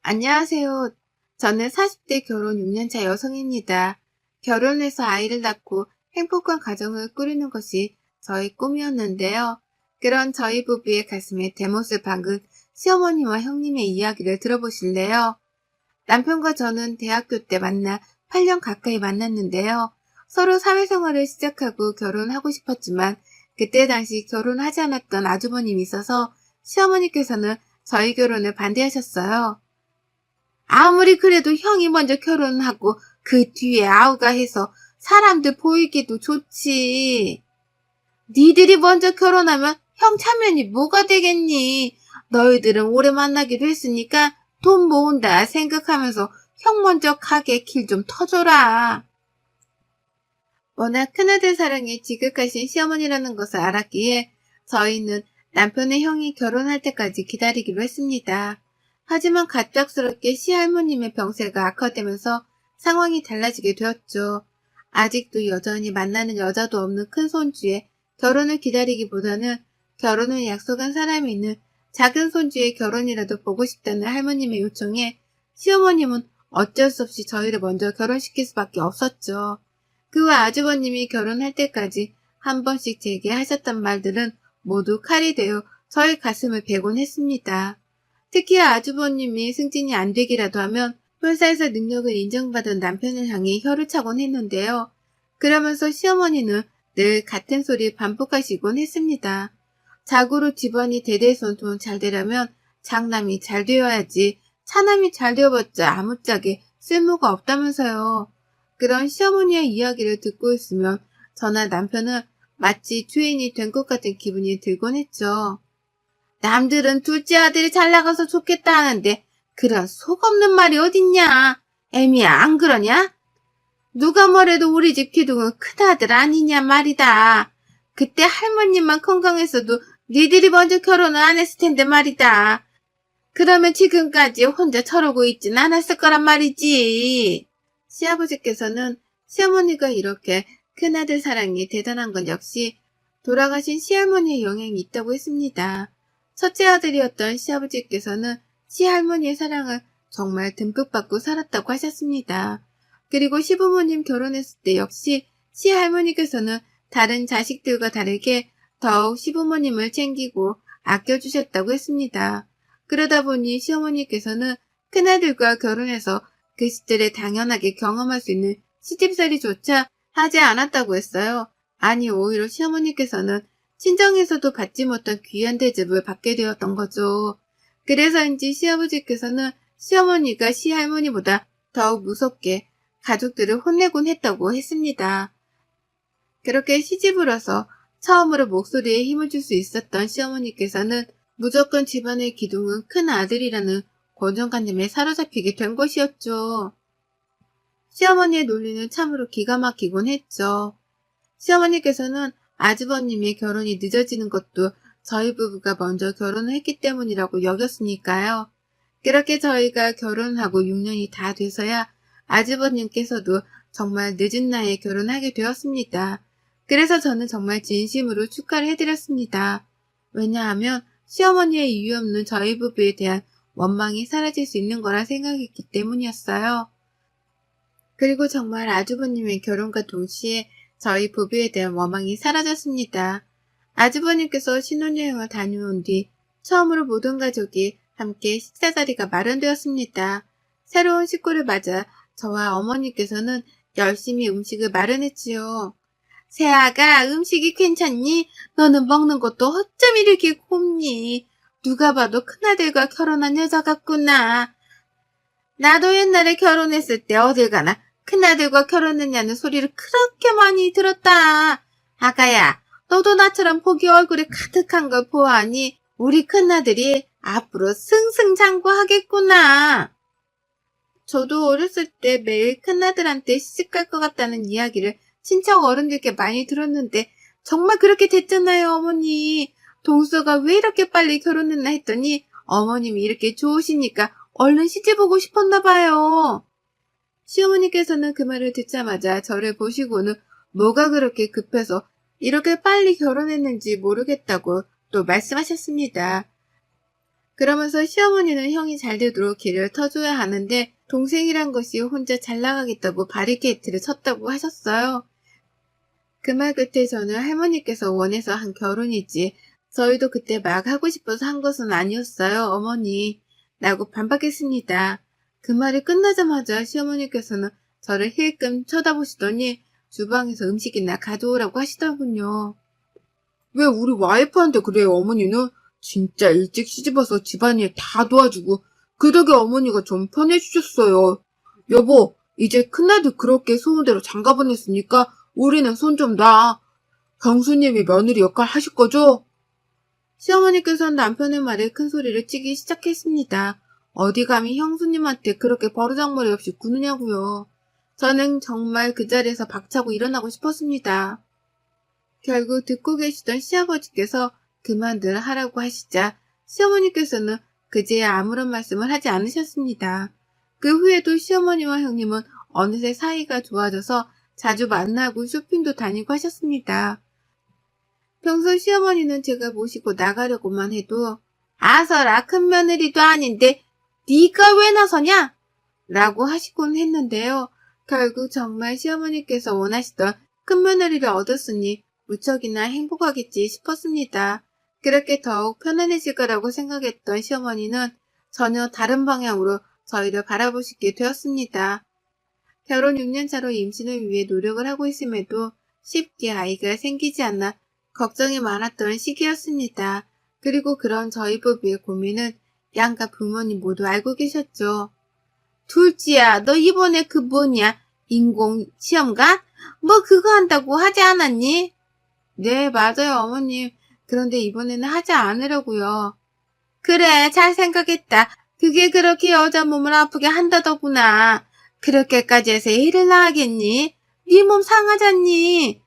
안녕하세요. 저는 40대 결혼 6년차 여성입니다. 결혼해서 아이를 낳고 행복한 가정을 꾸리는 것이 저의 꿈이었는데요. 그런 저희 부부의 가슴에 대못을 박은 시어머니와 형님의 이야기를 들어보실래요? 남편과 저는 대학교 때 만나 8년 가까이 만났는데요. 서로 사회생활을 시작하고 결혼하고 싶었지만 그때 당시 결혼하지 않았던 아주버님이 있어서 시어머니께서는 저희 결혼을 반대하셨어요. 아무리 그래도 형이 먼저 결혼하고 그 뒤에 아우가 해서 사람들 보이기도 좋지. 니들이 먼저 결혼하면 형 차면이 뭐가 되겠니? 너희들은 오래 만나기도 했으니까 돈 모은다 생각하면서 형 먼저 가게 길 좀 터줘라. 워낙 큰아들 사랑에 지극하신 시어머니라는 것을 알았기에 저희는 남편의 형이 결혼할 때까지 기다리기로 했습니다. 하지만 갑작스럽게 시할머님의 병세가 악화되면서 상황이 달라지게 되었죠. 아직도 여전히 만나는 여자도 없는 큰 손주의 결혼을 기다리기보다는 결혼을 약속한 사람이 있는 작은 손주의 결혼이라도 보고 싶다는 할머님의 요청에 시어머님은 어쩔 수 없이 저희를 먼저 결혼시킬 수밖에 없었죠. 그와 아주버님이 결혼할 때까지 한 번씩 제게 하셨던 말들은 모두 칼이 되어 저의 가슴을 베곤 했습니다. 특히 아주버님이 승진이 안 되기라도 하면 회사에서 능력을 인정받은 남편을 향해 혀를 차곤 했는데요. 그러면서 시어머니는 늘 같은 소리 반복하시곤 했습니다. 자고로 집안이 대대손손 잘 되려면 장남이 잘 되어야지 차남이 잘 되어봤자 아무짝에 쓸모가 없다면서요. 그런 시어머니의 이야기를 듣고 있으면 저나 남편은 마치 주인이 된 것 같은 기분이 들곤 했죠. 남들은 둘째 아들이 잘 나가서 좋겠다 하는데 그런 속 없는 말이 어딨냐? 애미야 안 그러냐? 누가 뭐래도 우리 집 기둥은 큰아들 아니냐 말이다. 그때 할머님만 건강했어도 니들이 먼저 결혼을 안 했을 텐데 말이다. 그러면 지금까지 혼자 저러고 있진 않았을 거란 말이지. 시아버지께서는 시어머니가 이렇게 큰아들 사랑이 대단한 건 역시 돌아가신 시할머니의 영향이 있다고 했습니다. 첫째 아들이었던 시아버지께서는 시할머니의 사랑을 정말 듬뿍 받고 살았다고 하셨습니다. 그리고 시부모님 결혼했을 때 역시 시할머니께서는 다른 자식들과 다르게 더욱 시부모님을 챙기고 아껴주셨다고 했습니다. 그러다 보니 시어머니께서는 큰아들과 결혼해서 그 시절에 당연하게 경험할 수 있는 시집살이조차 하지 않았다고 했어요. 아니 오히려 시어머니께서는 친정에서도 받지 못한 귀한 대접을 받게 되었던 거죠. 그래서인지 시아버지께서는 시어머니가 시할머니보다 더욱 무섭게 가족들을 혼내곤 했다고 했습니다. 그렇게 시집을 와서 처음으로 목소리에 힘을 줄 수 있었던 시어머니께서는 무조건 집안의 기둥은 큰 아들이라는 고정관념에 사로잡히게 된 것이었죠. 시어머니의 논리는 참으로 기가 막히곤 했죠. 시어머니께서는 아주버님의 결혼이 늦어지는 것도 저희 부부가 먼저 결혼을 했기 때문이라고 여겼으니까요. 그렇게 저희가 결혼하고 6년이 다 돼서야 아주버님께서도 정말 늦은 나이에 결혼하게 되었습니다. 그래서 저는 정말 진심으로 축하를 해드렸습니다. 왜냐하면 시어머니의 이유 없는 저희 부부에 대한 원망이 사라질 수 있는 거라 생각했기 때문이었어요. 그리고 정말 아주버님의 결혼과 동시에 저희 부부에 대한 원망이 사라졌습니다. 아주버님께서 신혼여행을 다녀온 뒤 처음으로 모든 가족이 함께 식사 자리가 마련되었습니다. 새로운 식구를 맞아 저와 어머니께서는 열심히 음식을 마련했지요. 새아가 음식이 괜찮니? 너는 먹는 것도 어쩜 이렇게 곱니? 누가 봐도 큰아들과 결혼한 여자 같구나. 나도 옛날에 결혼했을 때 어딜 가나 큰아들과 결혼했냐는 소리를 그렇게 많이 들었다. 아가야, 너도 나처럼 복이 얼굴에 가득한 걸 보아하니 우리 큰아들이 앞으로 승승장구하겠구나. 저도 어렸을 때 매일 큰아들한테 시집갈 것 같다는 이야기를 친척 어른들께 많이 들었는데 정말 그렇게 됐잖아요, 어머니. 동서가 왜 이렇게 빨리 결혼했나 했더니 어머님이 이렇게 좋으시니까 얼른 시집오고 싶었나 봐요. 시어머니께서는 그 말을 듣자마자 저를 보시고는 뭐가 그렇게 급해서 이렇게 빨리 결혼했는지 모르겠다고 또 말씀하셨습니다. 그러면서 시어머니는 형이 잘 되도록 길을 터줘야 하는데 동생이란 것이 혼자 잘 나가겠다고 바리케이트를 쳤다고 하셨어요. 그 말 끝에 저는 할머니께서 원해서 한 결혼이지 저희도 그때 막 하고 싶어서 한 것은 아니었어요, 어머니. 라고 반박했습니다. 그 말이 끝나자마자 시어머니께서는 저를 힐끔 쳐다보시더니 주방에서 음식이나 가져오라고 하시더군요. 왜 우리 와이프한테 그래요, 어머니는? 진짜 일찍 시집와서 집안일 다 도와주고 그 덕에 어머니가 좀 편해지셨어요. 여보, 이제 큰아들 그렇게 소문대로 장가 보냈으니까 우리는 손 좀 놔. 경수님이 며느리 역할 하실 거죠? 시어머니께서는 남편의 말에 큰 소리를 치기 시작했습니다. 어디 감히 형수님한테 그렇게 버르장머리 없이 구느냐고요. 저는 정말 그 자리에서 박차고 일어나고 싶었습니다. 결국 듣고 계시던 시아버지께서 그만들 하라고 하시자 시어머니께서는 그제야 아무런 말씀을 하지 않으셨습니다. 그 후에도 시어머니와 형님은 어느새 사이가 좋아져서 자주 만나고 쇼핑도 다니고 하셨습니다. 평소 시어머니는 제가 모시고 나가려고만 해도 아서라 큰 며느리도 아닌데 네가 왜 나서냐? 라고 하시곤 했는데요. 결국 정말 시어머니께서 원하시던 큰 며느리를 얻었으니 무척이나 행복하겠지 싶었습니다. 그렇게 더욱 편안해질 거라고 생각했던 시어머니는 전혀 다른 방향으로 저희를 바라보시게 되었습니다. 결혼 6년 차로 임신을 위해 노력을 하고 있음에도 쉽게 아이가 생기지 않아 걱정이 많았던 시기였습니다. 그리고 그런 저희 부부의 고민은 양가 부모님 모두 알고 계셨죠. 둘째야, 너 이번에 그 뭐냐? 인공 시험관? 뭐 그거 한다고 하지 않았니? 네, 맞아요, 어머님. 그런데 이번에는 하지 않으려고요. 그래, 잘 생각했다. 그게 그렇게 여자 몸을 아프게 한다더구나. 그렇게까지 해서 일을 나가겠니? 네 몸 상하잖니?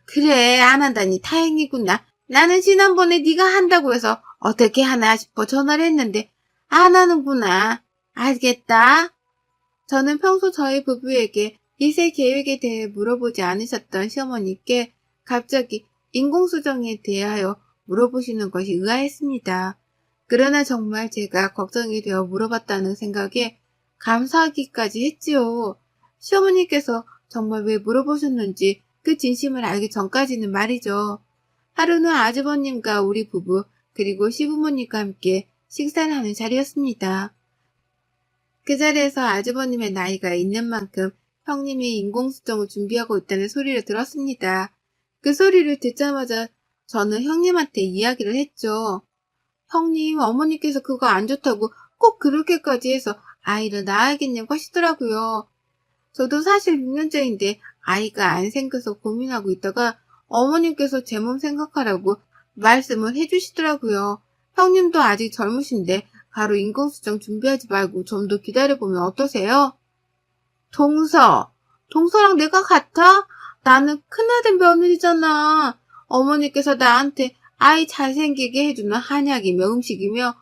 그래, 안 한다니 다행이구나. 나는 지난번에 네가 한다고 해서 어떻게 하나 싶어 전화를 했는데 안 하는구나. 알겠다. 저는 평소 저희 부부에게 이세 계획에 대해 물어보지 않으셨던 시어머니께 갑자기 인공수정에 대하여 물어보시는 것이 의아했습니다. 그러나 정말 제가 걱정이 되어 물어봤다는 생각에 감사하기까지 했지요. 시어머니께서 정말 왜 물어보셨는지 그 진심을 알기 전까지는 말이죠. 하루는 아주버님과 우리 부부 그리고 시부모님과 함께 식사를 하는 자리였습니다. 그 자리에서 아주버님의 나이가 있는 만큼 형님이 인공수정을 준비하고 있다는 소리를 들었습니다. 그 소리를 듣자마자 저는 형님한테 이야기를 했죠. 형님, 어머니께서 그거 안 좋다고 꼭 그렇게까지 해서 아이를 낳아야겠냐고 하시더라고요. 저도 사실 6년째인데 아이가 안 생겨서 고민하고 있다가 어머님께서 제 몸 생각하라고 말씀을 해주시더라고요. 형님도 아직 젊으신데 바로 인공수정 준비하지 말고 좀 더 기다려보면 어떠세요? 동서랑 내가 같아? 나는 큰아들 며느리잖아. 어머니께서 나한테 아이 잘생기게 해주는 한약이며 음식이며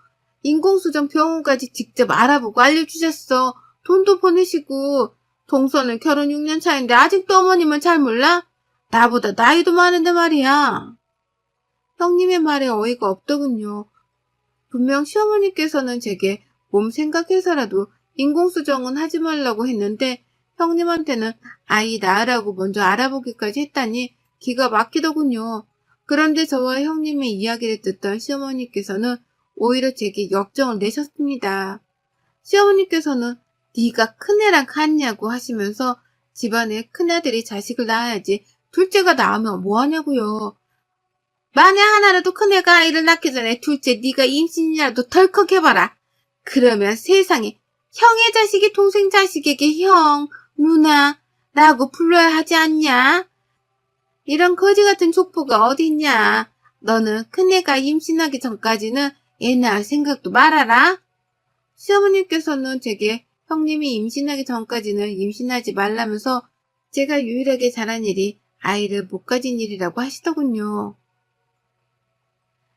인공수정 병원까지 직접 알아보고 알려주셨어. 돈도 보내시고. 동서는 결혼 6년 차인데 아직도 어머님은 잘 몰라? 나보다 나이도 많은데 말이야. 형님의 말에 어이가 없더군요. 분명 시어머니께서는 제게 몸 생각해서라도 인공수정은 하지 말라고 했는데 형님한테는 아이 낳으라고 먼저 알아보기까지 했다니 기가 막히더군요. 그런데 저와 형님의 이야기를 듣던 시어머니께서는 오히려 제게 역정을 내셨습니다. 시어머니께서는 네가 큰애랑 같냐고 하시면서 집안에 큰아들이 자식을 낳아야지 둘째가 낳으면 뭐하냐고요. 만에 하나라도 큰애가 아이를 낳기 전에 둘째 네가 임신이라도 덜컥 해봐라. 그러면 세상에 형의 자식이 동생 자식에게 형, 누나 라고 불러야 하지 않냐? 이런 거지 같은 족보가 어디 있냐? 너는 큰애가 임신하기 전까지는 애 낳을 생각도 말아라. 시어머니께서는 제게 형님이 임신하기 전까지는 임신하지 말라면서 제가 유일하게 잘한 일이 아이를 못 가진 일이라고 하시더군요.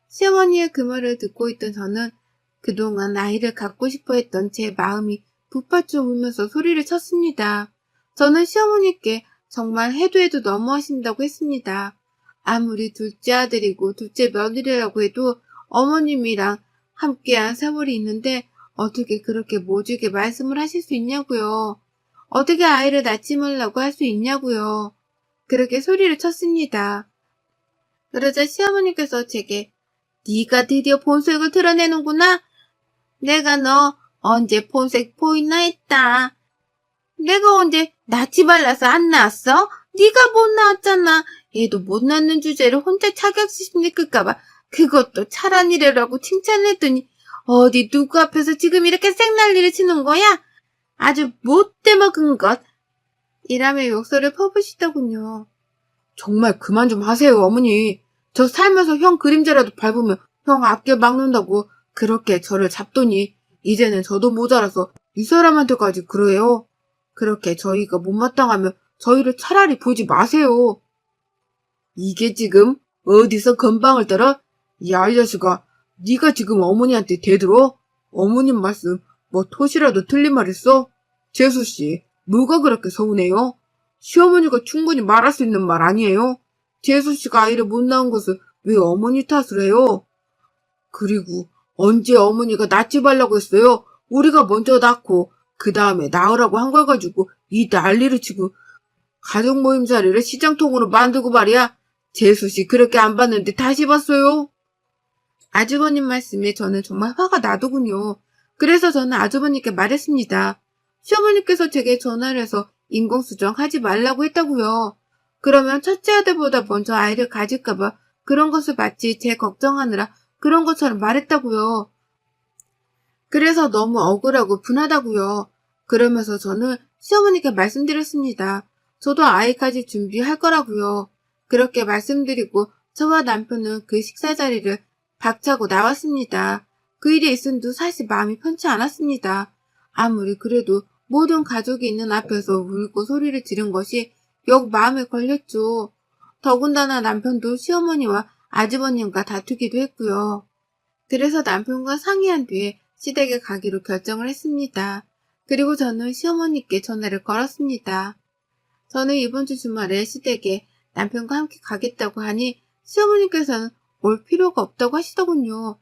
시어머니의 그 말을 듣고 있던 저는 그동안 아이를 갖고 싶어 했던 제 마음이 북받쳐 울면서 소리를 쳤습니다. 저는 시어머니께 정말 해도 너무하신다고 했습니다. 아무리 둘째 아들이고 둘째 며느리라고 해도 어머님이랑 함께한 세월이 있는데 어떻게 그렇게 모질게 말씀을 하실 수 있냐고요. 어떻게 아이를 낳지 말라고 할 수 있냐고요. 그렇게 소리를 쳤습니다. 그러자 시어머니께서 제게 네가 드디어 본색을 드러내는구나. 내가 너 언제 본색 보이나 했다. 내가 언제 낳지 말라서 안 낳았어? 네가 못 낳았잖아. 얘도 못 낳는 주제를 혼자 자격시킬까봐 그것도 차란 일이라고 칭찬했더니 어디 누구 앞에서 지금 이렇게 생난리를 치는 거야? 아주 못돼 먹은 것. 이라며 욕설을 퍼부시더군요. 정말 그만 좀 하세요, 어머니. 저 살면서 형 그림자라도 밟으면 형 앞길 막는다고 그렇게 저를 잡더니 이제는 저도 모자라서 이 사람한테까지 그래요. 그렇게 저희가 못마땅하면 저희를 차라리 보지 마세요. 이게 지금 어디서 건방을 떨어? 야, 이 자식아, 네가 지금 어머니한테 대들어? 어머님 말씀 뭐 토시라도 틀린 말 있어? 재수씨, 뭐가 그렇게 서운해요? 시어머니가 충분히 말할 수 있는 말 아니에요? 재수씨가 아이를 못 낳은 것을 왜 어머니 탓을 해요? 그리고 언제 어머니가 낳지 말라고 했어요? 우리가 먼저 낳고 그 다음에 낳으라고 한 걸 가지고 이 난리를 치고 가족 모임 자리를 시장통으로 만들고 말이야. 재수씨 그렇게 안 봤는데 다시 봤어요? 아주버님 말씀에 저는 정말 화가 나더군요. 그래서 저는 아주버님께 말했습니다. 시어머니께서 제게 전화를 해서 인공수정 하지 말라고 했다고요. 그러면 첫째 아들보다 먼저 아이를 가질까봐 그런 것을 마치 제 걱정하느라 그런 것처럼 말했다고요. 그래서 너무 억울하고 분하다고요. 그러면서 저는 시어머니께 말씀드렸습니다. 저도 아이까지 준비할 거라고요. 그렇게 말씀드리고 저와 남편은 그 식사 자리를 박차고 나왔습니다. 그 일이 있은 후 사실 마음이 편치 않았습니다. 아무리 그래도 모든 가족이 있는 앞에서 울고 소리를 지른 것이 역 마음에 걸렸죠. 더군다나 남편도 시어머니와 아주버님과 다투기도 했고요. 그래서 남편과 상의한 뒤에 시댁에 가기로 결정을 했습니다. 그리고 저는 시어머니께 전화를 걸었습니다. 저는 이번 주 주말에 시댁에 남편과 함께 가겠다고 하니 시어머니께서는 올 필요가 없다고 하시더군요.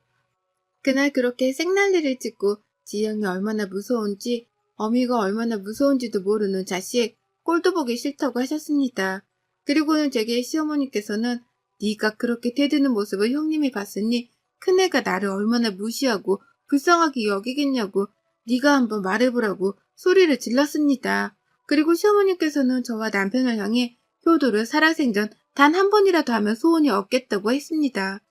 그날 그렇게 생난리를 찍고 지영이 얼마나 무서운지 어미가 얼마나 무서운지도 모르는 자식 꼴도 보기 싫다고 하셨습니다. 그리고는 제게 시어머니께서는 네가 그렇게 대드는 모습을 형님이 봤으니 큰애가 나를 얼마나 무시하고 불쌍하게 여기겠냐고 네가 한번 말해보라고 소리를 질렀습니다. 그리고 시어머니께서는 저와 남편을 향해 효도를 살아생전 단 한 번이라도 하면 소원이 없겠다고 했습니다.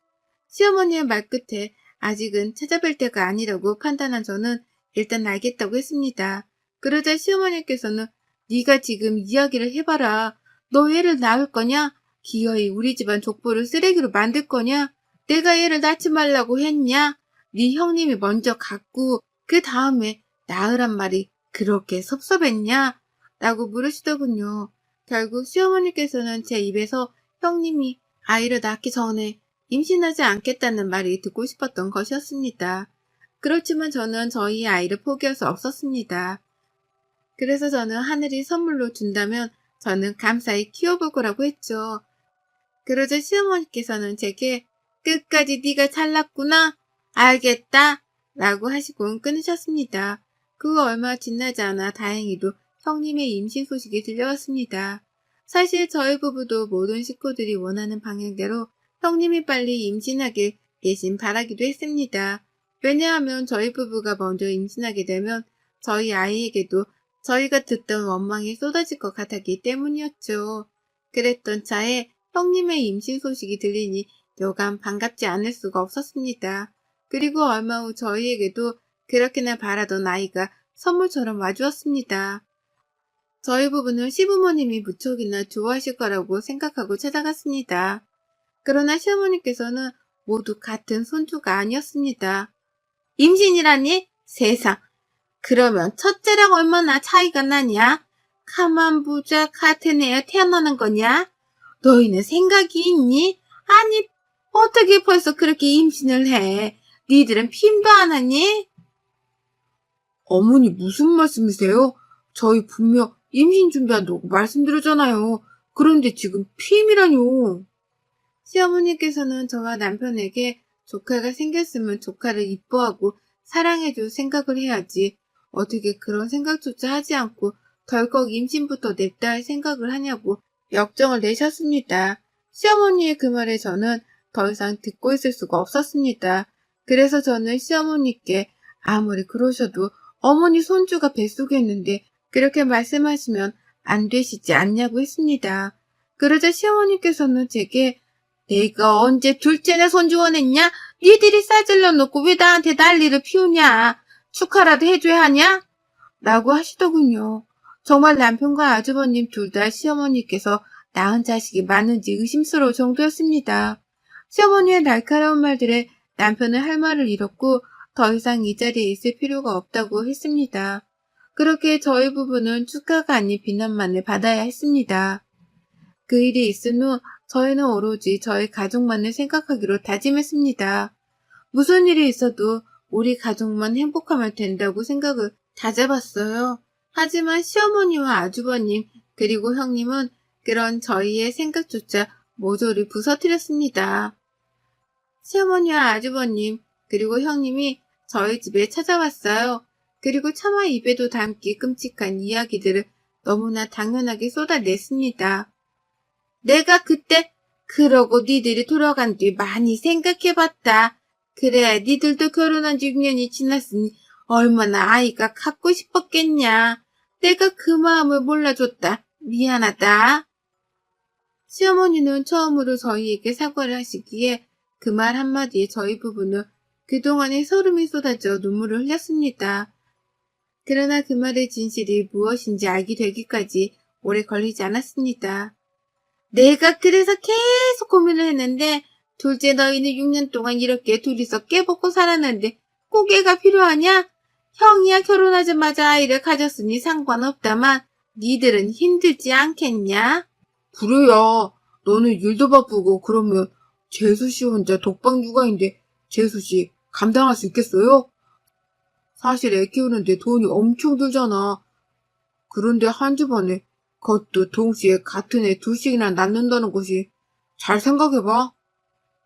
시어머니의 말끝에 아직은 찾아뵐 때가 아니라고 판단한 저는 일단 알겠다고 했습니다. 그러자 시어머니께서는 네가 지금 이야기를 해봐라. 너 얘를 낳을 거냐? 기어이 우리 집안 족보를 쓰레기로 만들 거냐? 내가 얘를 낳지 말라고 했냐? 네 형님이 먼저 갖고 그 다음에 낳으란 말이 그렇게 섭섭했냐? 라고 물으시더군요. 결국 시어머니께서는 제 입에서 형님이 아이를 낳기 전에 임신하지 않겠다는 말이 듣고 싶었던 것이었습니다. 그렇지만 저는 저희 아이를 포기할 수 없었습니다. 그래서 저는 하늘이 선물로 준다면 저는 감사히 키워볼 거라고 했죠. 그러자 시어머니께서는 제게 끝까지 네가 잘났구나. 알겠다. 라고 하시고 끊으셨습니다. 그 얼마 지나지 않아 다행히도 형님의 임신 소식이 들려왔습니다. 사실 저희 부부도 모든 식구들이 원하는 방향대로 형님이 빨리 임신하길 대신 바라기도 했습니다. 왜냐하면 저희 부부가 먼저 임신하게 되면 저희 아이에게도 저희가 듣던 원망이 쏟아질 것 같았기 때문이었죠. 그랬던 차에 형님의 임신 소식이 들리니 여간 반갑지 않을 수가 없었습니다. 그리고 얼마 후 저희에게도 그렇게나 바라던 아이가 선물처럼 와주었습니다. 저희 부부는 시부모님이 무척이나 좋아하실 거라고 생각하고 찾아갔습니다. 그러나 시어머니께서는 모두 같은 손주가 아니었습니다. 임신이라니? 세상. 그러면 첫째랑 얼마나 차이가 나냐? 가만 보자 같은 애가 태어나는 거냐? 너희는 생각이 있니? 아니 어떻게 벌써 그렇게 임신을 해? 니들은 핌도 안 하니? 어머니 무슨 말씀이세요? 저희 분명 임신 준비한다고 말씀드렸잖아요. 그런데 지금 핌이라뇨. 시어머니께서는 저와 남편에게 조카가 생겼으면 조카를 이뻐하고 사랑해줄 생각을 해야지. 어떻게 그런 생각조차 하지 않고 덜컥 임신부터 냅다 할 생각을 하냐고 역정을 내셨습니다. 시어머니의 그 말에 저는 더 이상 듣고 있을 수가 없었습니다. 그래서 저는 시어머니께 아무리 그러셔도 어머니 손주가 뱃속에 있는데 그렇게 말씀하시면 안 되시지 않냐고 했습니다. 그러자 시어머니께서는 제게 내가 언제 둘째나 손주 원했냐? 니들이 싸질러 놓고 왜 나한테 난리를 피우냐? 축하라도 해줘야 하냐? 라고 하시더군요. 정말 남편과 아주버님 둘 다 시어머니께서 낳은 자식이 맞는지 의심스러울 정도였습니다. 시어머니의 날카로운 말들에 남편은 할 말을 잃었고 더 이상 이 자리에 있을 필요가 없다고 했습니다. 그렇게 저희 부부는 축하가 아닌 비난만을 받아야 했습니다. 그 일이 있은 후 저희는 오로지 저희 가족만을 생각하기로 다짐했습니다. 무슨 일이 있어도 우리 가족만 행복하면 된다고 생각을 다잡았어요. 하지만 시어머니와 아주버님 그리고 형님은 그런 저희의 생각조차 모조리 부서뜨렸습니다. 시어머니와 아주버님 그리고 형님이 저희 집에 찾아왔어요. 그리고 차마 입에도 담기 끔찍한 이야기들을 너무나 당연하게 쏟아냈습니다. 내가 그때 그러고 니들이 돌아간 뒤 많이 생각해봤다. 그래 니들도 결혼한 지 6년이 지났으니 얼마나 아이가 갖고 싶었겠냐. 내가 그 마음을 몰라줬다. 미안하다. 시어머니는 처음으로 저희에게 사과를 하시기에 그 말 한마디에 저희 부부는 그동안의 소름이 쏟아져 눈물을 흘렸습니다. 그러나 그 말의 진실이 무엇인지 알게 되기까지 오래 걸리지 않았습니다. 내가 그래서 계속 고민을 했는데 둘째 너희는 6년 동안 이렇게 둘이서 깨벗고 살았는데 꼭 애가 필요하냐? 형이야 결혼하자마자 아이를 가졌으니 상관없다만 니들은 힘들지 않겠냐? 그래야 너는 일도 바쁘고 그러면 재수씨 혼자 독방 육아인데 재수씨 감당할 수 있겠어요? 사실 애 키우는데 돈이 엄청 들잖아. 그런데 한 집안에 그것도 동시에 같은 애 둘씩이나 낳는다는 것이 잘 생각해봐.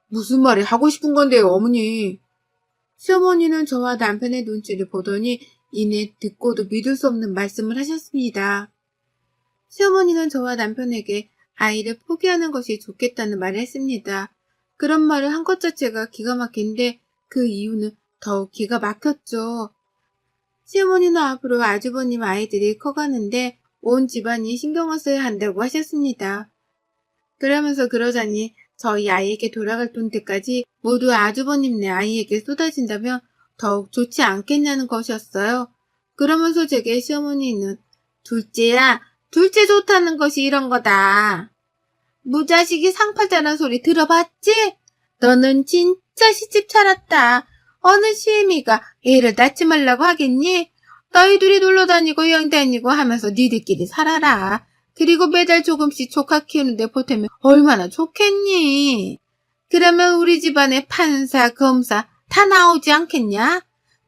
무슨 말이 하고 싶은 건데요, 어머니? 시어머니는 저와 남편의 눈치를 보더니 이내 듣고도 믿을 수 없는 말씀을 하셨습니다. 시어머니는 저와 남편에게 아이를 포기하는 것이 좋겠다는 말을 했습니다. 그런 말을 한 것 자체가 기가 막힌데 그 이유는 더욱 기가 막혔죠. 시어머니는 앞으로 아주버님 아이들이 커가는데 온 집안이 신경을 써야 한다고 하셨습니다. 그러면서 그러자니 저희 아이에게 돌아갈 돈들까지 모두 아주버님네 아이에게 쏟아진다면 더욱 좋지 않겠냐는 것이었어요. 그러면서 제게 시어머니는 둘째야, 둘째 좋다는 것이 이런 거다. 무자식이 상팔자란 소리 들어봤지? 너는 진짜 시집 차렸다. 어느 시애미가 애를 낳지 말라고 하겠니? 너희 둘이 놀러 다니고 여행 다니고 하면서 니들끼리 살아라. 그리고 매달 조금씩 조카 키우는데 보태면 얼마나 좋겠니? 그러면 우리 집안에 판사, 검사 다 나오지 않겠냐?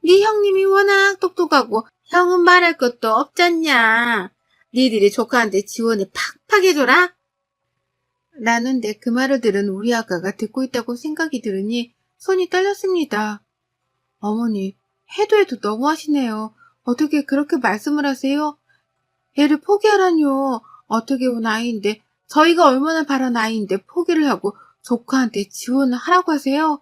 네 형님이 워낙 똑똑하고 형은 말할 것도 없잖냐. 니들이 조카한테 지원을 팍팍 해줘라. 라는데 그 말을 들은 우리 아가가 듣고 있다고 생각이 들으니 손이 떨렸습니다. 어머니, 해도 너무하시네요. 어떻게 그렇게 말씀을 하세요? 애를 포기하라뇨. 어떻게 온 아이인데 저희가 얼마나 바란 아이인데 포기를 하고 조카한테 지원을 하라고 하세요?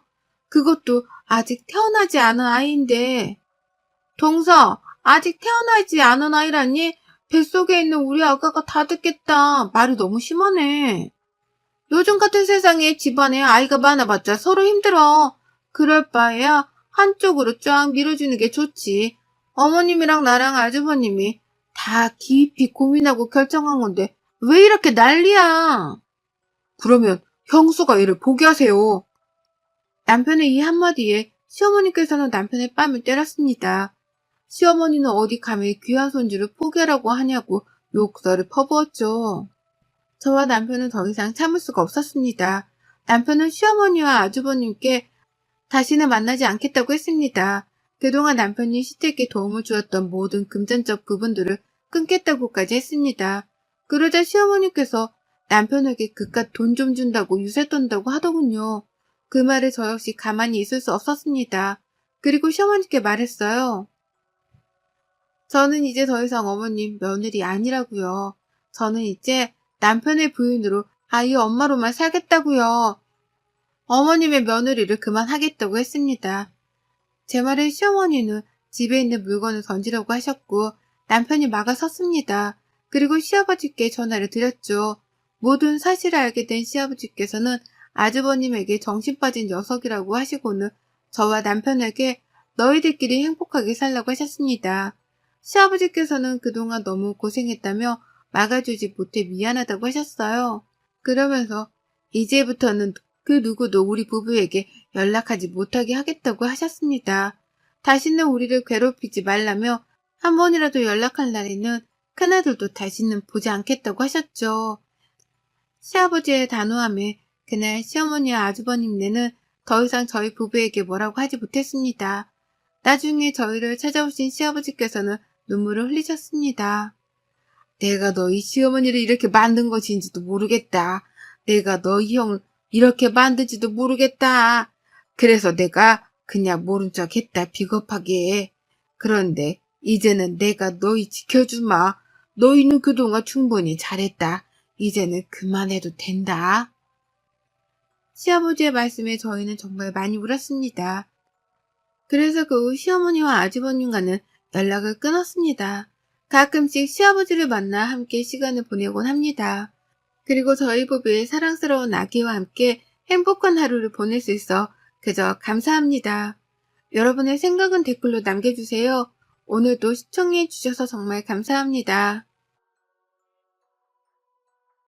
그것도 아직 태어나지 않은 아이인데. 동서, 아직 태어나지 않은 아이라니? 뱃속에 있는 우리 아가가 다 듣겠다. 말이 너무 심하네. 요즘 같은 세상에 집안에 아이가 많아봤자 서로 힘들어. 그럴 바에야 한쪽으로 쫙 밀어주는 게 좋지. 어머님이랑 나랑 아주버님이 다 깊이 고민하고 결정한 건데 왜 이렇게 난리야? 그러면 형수가 애를 포기하세요. 남편의 이 한마디에 시어머니께서는 남편의 뺨을 때렸습니다. 시어머니는 어디 감히 귀한 손주를 포기하라고 하냐고 욕설을 퍼부었죠. 저와 남편은 더 이상 참을 수가 없었습니다. 남편은 시어머니와 아주버님께 다시는 만나지 않겠다고 했습니다. 그동안 남편이 시댁에 도움을 주었던 모든 금전적 부분들을 끊겠다고까지 했습니다. 그러자 시어머니께서 남편에게 그깟 돈 좀 준다고 유세 떤다고 하더군요. 그 말에 저 역시 가만히 있을 수 없었습니다. 그리고 시어머니께 말했어요. 저는 이제 더 이상 어머님 며느리 아니라고요. 저는 이제 남편의 부인으로 아이 엄마로만 살겠다고요. 어머님의 며느리를 그만하겠다고 했습니다. 제 말에 시어머니는 집에 있는 물건을 던지려고 하셨고 남편이 막아섰습니다. 그리고 시아버지께 전화를 드렸죠. 모든 사실을 알게 된 시아버지께서는 아주버님에게 정신 빠진 녀석이라고 하시고는 저와 남편에게 너희들끼리 행복하게 살라고 하셨습니다. 시아버지께서는 그동안 너무 고생했다며 막아주지 못해 미안하다고 하셨어요. 그러면서 이제부터는 그 누구도 우리 부부에게 연락하지 못하게 하겠다고 하셨습니다. 다시는 우리를 괴롭히지 말라며 한 번이라도 연락할 날에는 큰아들도 다시는 보지 않겠다고 하셨죠. 시아버지의 단호함에 그날 시어머니와 아주버님네는 더 이상 저희 부부에게 뭐라고 하지 못했습니다. 나중에 저희를 찾아오신 시아버지께서는 눈물을 흘리셨습니다. 내가 너희 시어머니를 이렇게 만든 것인지도 모르겠다. 내가 너희 형을 이렇게 만든지도 모르겠다. 그래서 내가 그냥 모른 척 했다, 비겁하게. 그런데 이제는 내가 너희 지켜주마. 너희는 그동안 충분히 잘했다. 이제는 그만해도 된다. 시아버지의 말씀에 저희는 정말 많이 울었습니다. 그래서 그 후 시어머니와 아주버님과는 연락을 끊었습니다. 가끔씩 시아버지를 만나 함께 시간을 보내곤 합니다. 그리고 저희 부부의 사랑스러운 아기와 함께 행복한 하루를 보낼 수 있어 그저 감사합니다. 여러분의 생각은 댓글로 남겨주세요. 오늘도 시청해주셔서 정말 감사합니다.